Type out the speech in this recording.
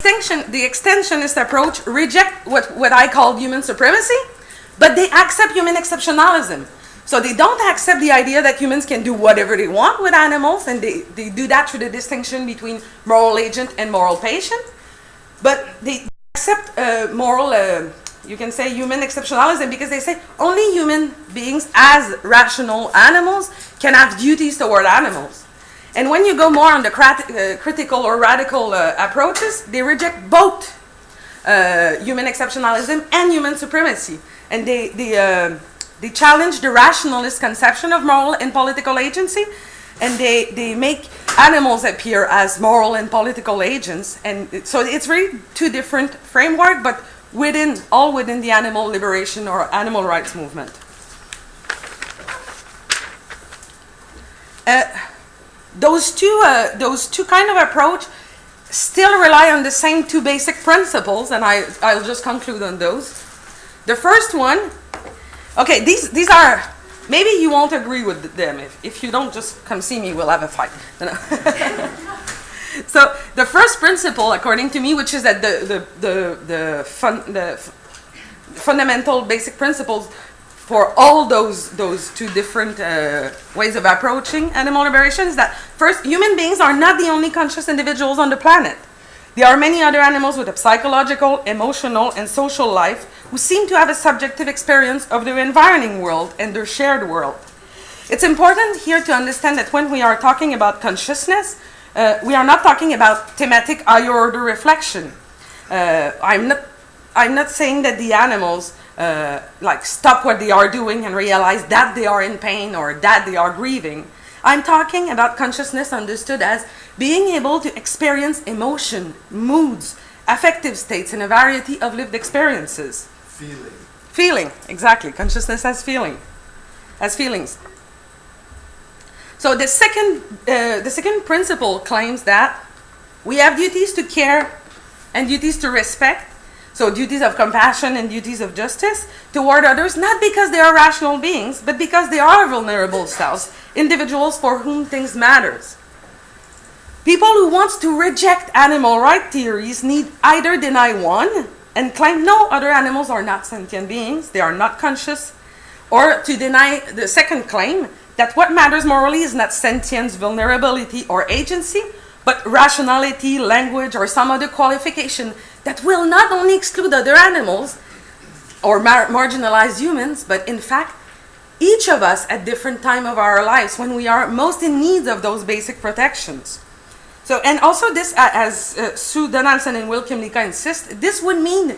The extensionist approach reject what I call human supremacy, but they accept human exceptionalism. So they don't accept the idea that humans can do whatever they want with animals, and they do that through the distinction between moral agent and moral patient. But they accept moral, you can say human exceptionalism, because they say only human beings as rational animals can have duties toward animals. And when you go more on the critical or radical approaches, they reject both human exceptionalism and human supremacy. And they challenge the rationalist conception of moral and political agency, and they make animals appear as moral and political agents. And so it's really two different frameworks, but all within the animal liberation or animal rights movement. Those two kind of approach still rely on the same two basic principles, and I'll just conclude on those. The first one, okay, these are, maybe you won't agree with them. If you don't, just come see me, we'll have a fight. So the first principle, according to me, which is that the fundamental basic principles for all those two different ways of approaching animal liberation, is that first, human beings are not the only conscious individuals on the planet. There are many other animals with a psychological, emotional, and social life who seem to have a subjective experience of their environing world and their shared world. It's important here to understand that when we are talking about consciousness, we are not talking about thematic higher order reflection. I'm not saying that the animals stop what they are doing and realize that they are in pain or that they are grieving. I'm talking about consciousness understood as being able to experience emotion, moods, affective states, and a variety of lived experiences. Feeling, exactly. Consciousness as feelings. So the second principle claims that we have duties to care and duties to respect. So duties of compassion and duties of justice toward others, not because they are rational beings, but because they are vulnerable selves, individuals for whom things matters. People who want to reject animal right theories need either deny one and claim no, other animals are not sentient beings, they are not conscious, or to deny the second claim that what matters morally is not sentience, vulnerability, or agency, but rationality, language, or some other qualification that will not only exclude other animals or marginalize humans, but in fact, each of us at different time of our lives when we are most in need of those basic protections. So, and also this, as Sue Donaldson and Will Kymlicka insist, this would mean